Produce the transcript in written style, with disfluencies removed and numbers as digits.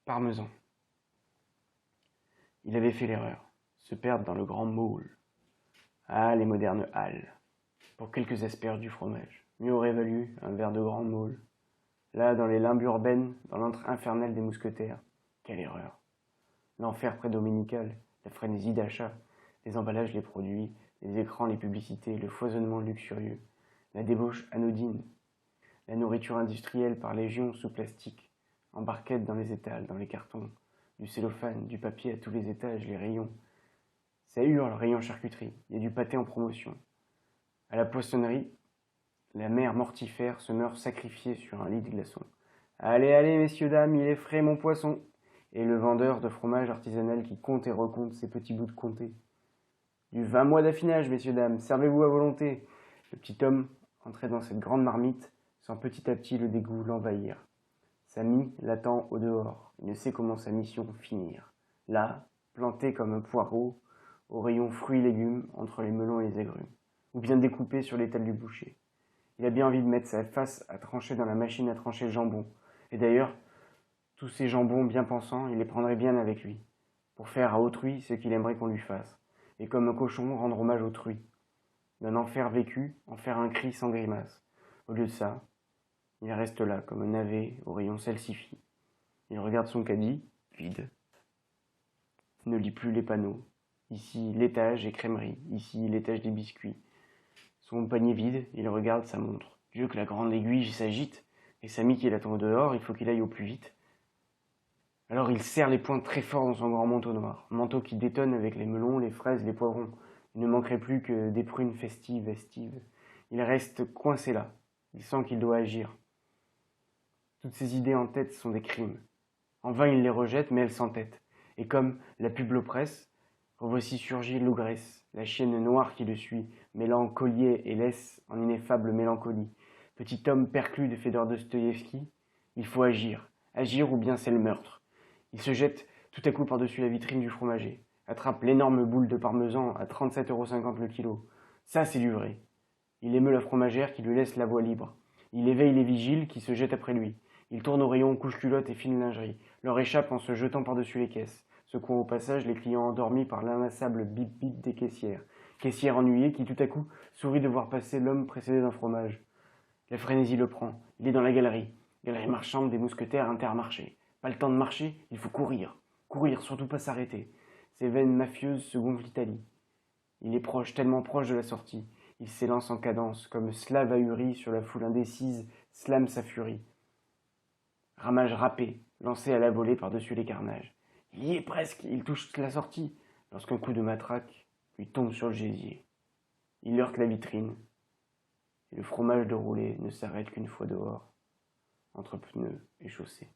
Parmesan. Il avait fait l'erreur, se perdre dans le grand môle. Ah, les modernes halles. Pour quelques asperges du fromage, mieux aurait valu un verre de grand môle. Là, dans les limbes urbaines, dans l'antre infernal des mousquetaires, quelle erreur. L'enfer prédominical, la frénésie d'achat, les emballages, les produits, les écrans, les publicités, le foisonnement luxurieux, la débauche anodine, la nourriture industrielle par légion sous plastique, en barquettes dans les étals, dans les cartons, du cellophane, du papier à tous les étages, les rayons. Ça hurle, rayon charcuterie, il y a du pâté en promotion. À la poissonnerie, la mère mortifère se meurt sacrifiée sur un lit de glaçons. Allez, allez, messieurs, dames, il est frais mon poisson. Et le vendeur de fromage artisanal qui compte et recompte ses petits bouts de comté. Du 20 mois d'affinage, messieurs, dames, servez-vous à volonté. Le petit homme entrait dans cette grande marmite, sans petit à petit le dégoût l'envahir. Sa mie l'attend au dehors, il ne sait comment sa mission finir. Là, planté comme un poireau, au rayon fruits et légumes, entre les melons et les agrumes, ou bien découpé sur l'étal du boucher. Il a bien envie de mettre sa face à trancher dans la machine à trancher le jambon. Et d'ailleurs, tous ces jambons bien pensants, il les prendrait bien avec lui, pour faire à autrui ce qu'il aimerait qu'on lui fasse, et comme un cochon rendre hommage autrui. D'un enfer vécu, en faire un cri sans grimace. Au lieu de ça, il reste là, comme un navet au rayon salsifis. Il regarde son caddie, vide. Il ne lit plus les panneaux. Ici, laitage et crèmerie. Ici, l'étage des biscuits. Son panier vide, il regarde sa montre. Dieu que la grande aiguille s'agite, et sa mie qui l'attend au dehors, il faut qu'il aille au plus vite. Alors il serre les poings très fort dans son grand manteau noir, manteau qui détonne avec les melons, les fraises, les poivrons. Il ne manquerait plus que des prunes festives, estives. Il reste coincé là. Il sent qu'il doit agir. Toutes ses idées en tête sont des crimes. En vain il les rejette, mais elles s'entêtent. Et comme la pub l'oppresse, revoici surgit l'ougresse, la chienne noire qui le suit, mêlant collier et laisse en ineffable mélancolie. Petit homme perclus de Fédor Dostoïevski, il faut agir. Agir ou bien c'est le meurtre. Il se jette tout à coup par-dessus la vitrine du fromager, attrape l'énorme boule de parmesan à 37,50 € le kilo. Ça, c'est du vrai. Il émeut la fromagère qui lui laisse la voie libre. Il éveille les vigiles qui se jettent après lui. Il tourne au rayon couche-culottes et fine lingerie, leur échappe en se jetant par-dessus les caisses, secouant au passage les clients endormis par l'inlassable bip-bip des caissières. Caissière ennuyée qui tout à coup sourit de voir passer l'homme précédé d'un fromage. La frénésie le prend. Il est dans la galerie marchande des mousquetaires Intermarché. Pas le temps de marcher, il faut courir. Courir, surtout pas s'arrêter. Ses veines mafieuses se gonflent d'Italie. Il est proche, tellement proche de la sortie. Il s'élance en cadence, comme slave ahuri sur la foule indécise, slame sa furie. Ramage râpé, lancé à la volée par-dessus les carnages. Il y est presque, il touche la sortie, lorsqu'un coup de matraque lui tombe sur le gésier. Il heurte la vitrine, et le fromage de roulé ne s'arrête qu'une fois dehors, entre pneus et chaussée.